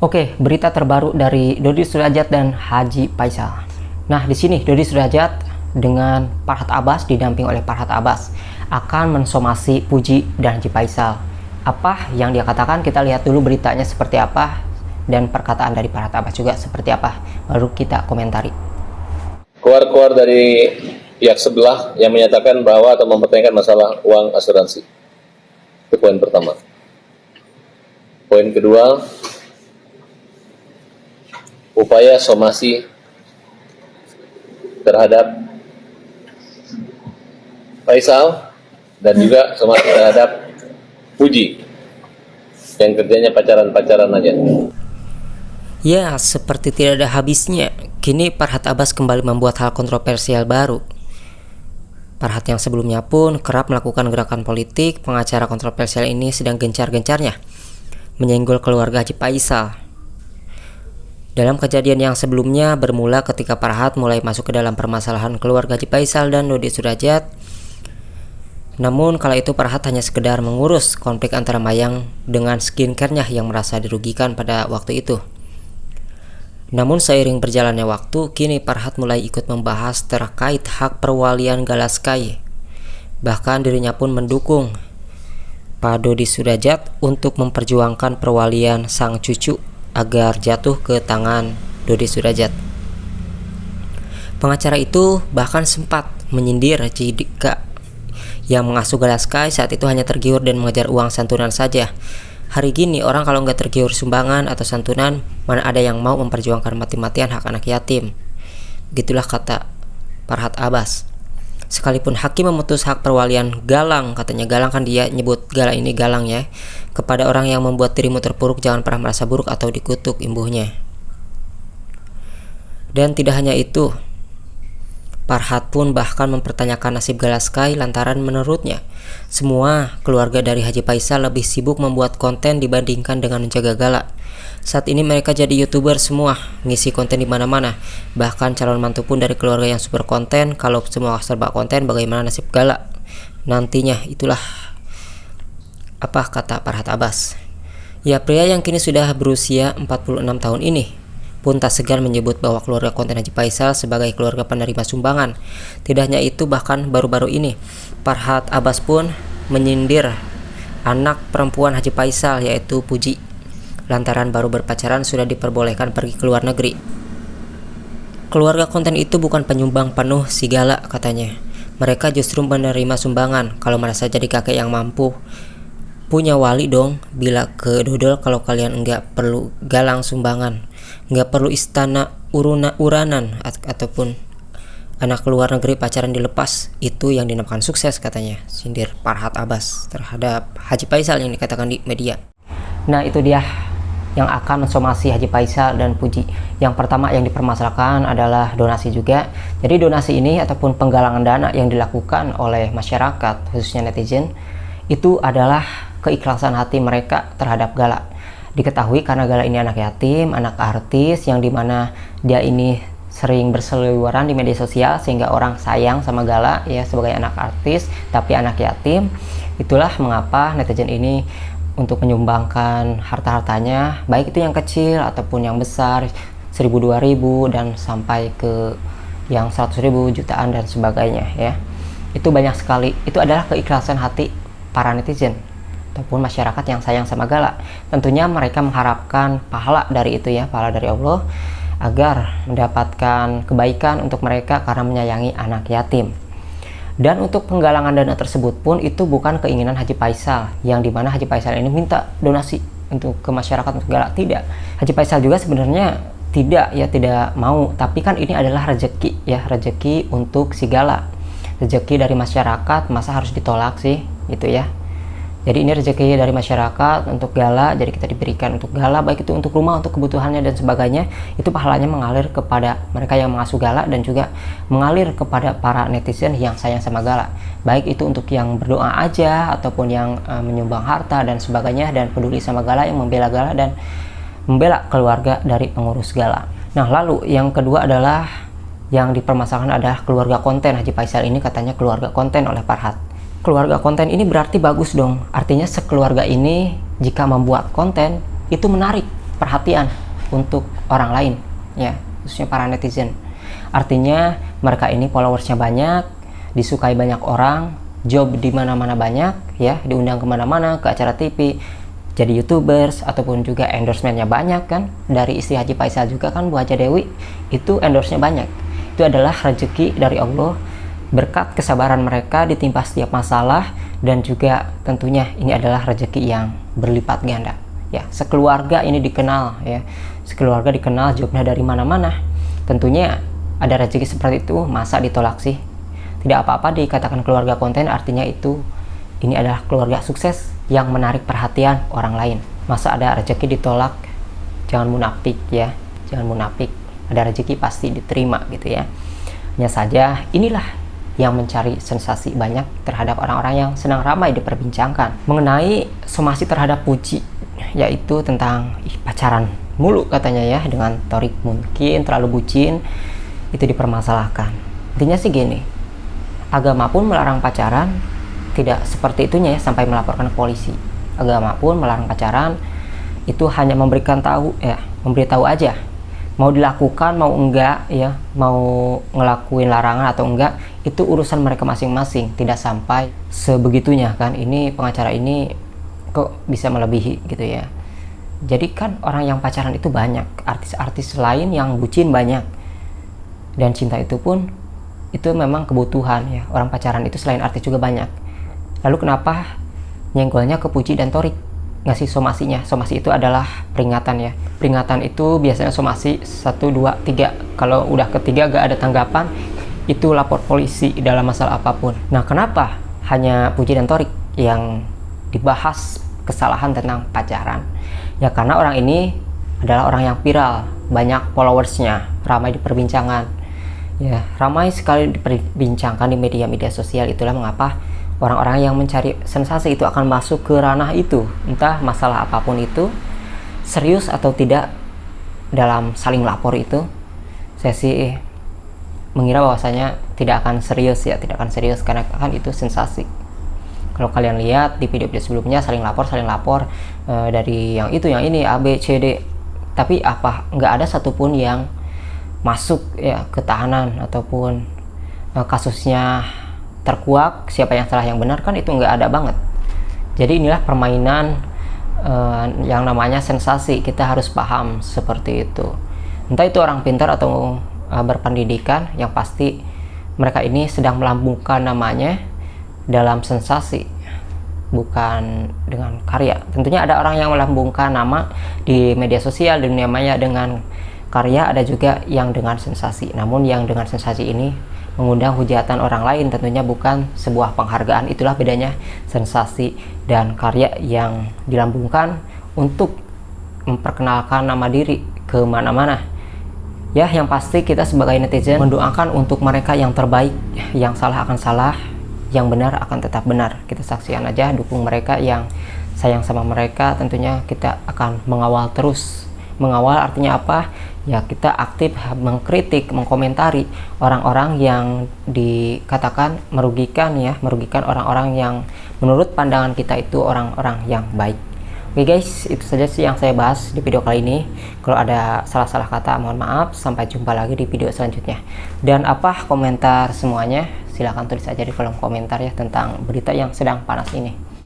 Oke, berita terbaru dari Dodi Sudajat dan Haji Faisal. Nah, di sini Dodi Sudajat dengan Farhad Abbas didamping oleh Farhad Abbas akan mensomasi Puji dan Haji Faisal. Apa yang dia katakan, kita lihat dulu beritanya seperti apa dan perkataan dari Farhad Abbas juga seperti apa, baru kita komentari. Keluar dari pihak sebelah yang menyatakan bahwa atau mempertanyakan masalah uang asuransi. Itu poin pertama. Poin kedua, upaya somasi terhadap Faisal dan juga somasi terhadap Puji yang kerjanya pacaran-pacaran aja. Ya, seperti tidak ada habisnya. Kini Farhad Abbas kembali membuat hal kontroversial baru. Farhad yang sebelumnya pun kerap melakukan gerakan politik, pengacara kontroversial ini sedang gencar-gencarnya menyenggol keluarga Haji Faisal. Dalam kejadian yang sebelumnya bermula ketika Farhad mulai masuk ke dalam permasalahan keluarga Haji Faisal dan Dodi Sudajat. Namun kala itu Farhad hanya sekedar mengurus konflik antara Mayang dengan skincare-nya yang merasa dirugikan pada waktu itu. Namun seiring berjalannya waktu, kini Farhad mulai ikut membahas terkait hak perwalian Galaskai. Bahkan dirinya pun mendukung Pak Dodi Sudajat untuk memperjuangkan perwalian sang cucu agar jatuh ke tangan Dodi Sudajat. Pengacara itu bahkan sempat menyindir jika yang mengasuh Galaskai saat itu hanya tergiur dan mengejar uang santunan saja. Hari gini orang kalau nggak tergiur sumbangan atau santunan, mana ada yang mau memperjuangkan mati-matian hak anak yatim. Gitulah kata Farhad Abbas. Sekalipun hakim memutus hak perwalian Galang, katanya Galang kan dia nyebut Galang ini Galang ya, kepada orang yang membuat dirimu terpuruk jangan pernah merasa buruk atau dikutuk, imbuhnya. Dan tidak hanya itu, Farhad pun bahkan mempertanyakan nasib Galaskai lantaran menurutnya semua keluarga dari Haji Faisal lebih sibuk membuat konten dibandingkan dengan menjaga Gala. Saat ini mereka jadi YouTuber semua, ngisi konten di mana-mana. Bahkan calon mantu pun dari keluarga yang super konten. Kalau semua serba konten, bagaimana nasib Gala nantinya? Itulah apa kata Farhad Abbas. Ya, pria yang kini sudah berusia 46 tahun ini pun tak segan menyebut bahwa keluarga konten Haji Faisal sebagai keluarga penerima sumbangan. Tidak hanya itu, bahkan baru-baru ini Farhad Abbas pun menyindir anak perempuan Haji Faisal yaitu Puji lantaran baru berpacaran sudah diperbolehkan pergi ke luar negeri. Keluarga konten itu bukan penyumbang penuh si Gala, katanya. Mereka justru menerima sumbangan. Kalau merasa jadi kakek yang mampu, punya wali dong, bila ke dodol kalau kalian enggak perlu galang sumbangan, enggak perlu istana uranan ataupun anak luar negeri pacaran dilepas, itu yang dinamakan sukses, katanya. Sindir Farhad Abbas terhadap Haji Faisal yang dikatakan di media. Nah, itu dia yang akan mensomasi Haji Faisal dan Puji. Yang pertama yang dipermasalahkan adalah donasi juga. Jadi donasi ini ataupun penggalangan dana yang dilakukan oleh masyarakat, khususnya netizen, itu adalah keikhlasan hati mereka terhadap Gala. Diketahui karena Gala ini anak yatim, anak artis yang dimana dia ini sering berseliweran di media sosial sehingga orang sayang sama Gala ya sebagai anak artis tapi anak yatim. Itulah mengapa netizen ini untuk menyumbangkan harta-hartanya, baik itu yang kecil ataupun yang besar, 1.000, 2.000 dan sampai ke yang 100.000, jutaan dan sebagainya ya. Itu banyak sekali. Itu adalah keikhlasan hati para netizen ataupun masyarakat yang sayang sama Gala. Tentunya mereka mengharapkan pahala dari itu ya, pahala dari Allah agar mendapatkan kebaikan untuk mereka karena menyayangi anak yatim. Dan untuk penggalangan dana tersebut pun itu bukan keinginan Haji Faisal, yang dimana Haji Faisal ini minta donasi untuk ke masyarakat untuk Gala. Tidak, Haji Faisal juga sebenarnya tidak mau, tapi kan ini adalah rezeki ya, rezeki untuk si Gala, rezeki dari masyarakat, masa harus ditolak sih gitu ya. Jadi ini rezeki dari masyarakat untuk Gala, jadi kita diberikan untuk Gala, baik itu untuk rumah, untuk kebutuhannya dan sebagainya. Itu pahalanya mengalir kepada mereka yang mengasuh Gala dan juga mengalir kepada para netizen yang sayang sama Gala. Baik itu untuk yang berdoa aja ataupun yang menyumbang harta dan sebagainya dan peduli sama Gala, yang membela Gala dan membela keluarga dari pengurus Gala. Nah, lalu yang kedua adalah yang dipermasalahkan adalah keluarga konten Haji Faisal ini, katanya keluarga konten oleh Farhad. Keluarga konten ini berarti bagus dong, artinya sekeluarga ini jika membuat konten itu menarik perhatian untuk orang lain, ya, khususnya para netizen. Artinya mereka ini followersnya banyak, disukai banyak orang, job di mana-mana banyak, ya, diundang kemana-mana, ke acara TV, jadi YouTubers, ataupun juga endorsementnya banyak kan. Dari istri Haji Faisal juga kan, Bu Haja Dewi, itu endorse-nya banyak. Itu adalah rezeki dari Allah, berkat kesabaran mereka ditimpa setiap masalah, dan juga tentunya ini adalah rezeki yang berlipat ganda. Ya, sekeluarga ini dikenal, ya, sekeluarga dikenal jobnya dari mana-mana. Tentunya ada rezeki seperti itu, masa ditolak sih? Tidak apa-apa dikatakan keluarga konten, artinya itu ini adalah keluarga sukses yang menarik perhatian orang lain. Masa ada rezeki ditolak? Jangan munafik, ya, jangan munafik. Ada rezeki pasti diterima gitu ya. Hanya saja inilah yang mencari sensasi banyak terhadap orang-orang yang sedang ramai diperbincangkan mengenai somasi terhadap Puji, yaitu tentang pacaran mulu katanya ya dengan Thorik, mungkin terlalu bucin, itu dipermasalahkan. Intinya sih gini, agama pun melarang pacaran, tidak seperti itunya ya sampai melaporkan ke polisi. Agama pun melarang pacaran, itu hanya memberikan tahu, ya, memberitahu aja. Mau dilakukan mau enggak, ya, mau ngelakuin larangan atau enggak, itu urusan mereka masing-masing, tidak sampai sebegitunya kan. Ini pengacara ini kok bisa melebihi gitu ya. Jadi kan orang yang pacaran itu banyak, artis-artis lain yang bucin banyak, dan cinta itu pun itu memang kebutuhan ya. Orang pacaran itu selain artis juga banyak. Lalu kenapa nyenggolnya ke Puji dan Thorik, ngasih somasinya? Somasi itu adalah peringatan ya. Peringatan itu biasanya somasi 1, 2, 3. Kalau udah ketiga gak ada tanggapan, itu lapor polisi dalam masalah apapun. Nah, kenapa hanya Puji dan Thorik yang dibahas kesalahan tentang pacaran? Ya karena orang ini adalah orang yang viral, banyak followersnya, ramai diperbincangan. Ya, ramai sekali diperbincangkan di media-media sosial. Itulah mengapa orang-orang yang mencari sensasi itu akan masuk ke ranah itu, entah masalah apapun itu, serius atau tidak dalam saling lapor itu. Saya sih mengira bahwasanya tidak akan serius ya, tidak akan serius karena kan itu sensasi. Kalau kalian lihat di video-video sebelumnya saling lapor dari yang itu yang ini A B C D, tapi apa nggak ada satupun yang masuk ya ke tahanan ataupun kasusnya terkuak, siapa yang salah yang benar, kan itu nggak ada banget. Jadi inilah permainan yang namanya sensasi. Kita harus paham seperti itu. Entah itu orang pintar atau berpendidikan, yang pasti mereka ini sedang melambungkan namanya dalam sensasi, bukan dengan karya. Tentunya ada orang yang melambungkan nama di media sosial, di dunia maya dengan karya, ada juga yang dengan sensasi. Namun yang dengan sensasi ini mengundang hujatan orang lain, tentunya bukan sebuah penghargaan. Itulah bedanya sensasi dan karya yang dilambungkan untuk memperkenalkan nama diri ke mana-mana. Ya, yang pasti kita sebagai netizen mendoakan untuk mereka yang terbaik, yang salah akan salah, yang benar akan tetap benar. Kita saksikan aja, dukung mereka yang sayang sama mereka. Tentunya kita akan mengawal terus. Mengawal artinya apa? Ya, kita aktif mengkritik, mengkomentari orang-orang yang dikatakan merugikan ya, merugikan orang-orang yang menurut pandangan kita itu orang-orang yang baik. Oke guys, itu saja sih yang saya bahas di video kali ini. Kalau ada salah-salah kata mohon maaf. Sampai jumpa lagi di video selanjutnya. Dan apa komentar semuanya silahkan tulis aja di kolom komentar ya tentang berita yang sedang panas ini.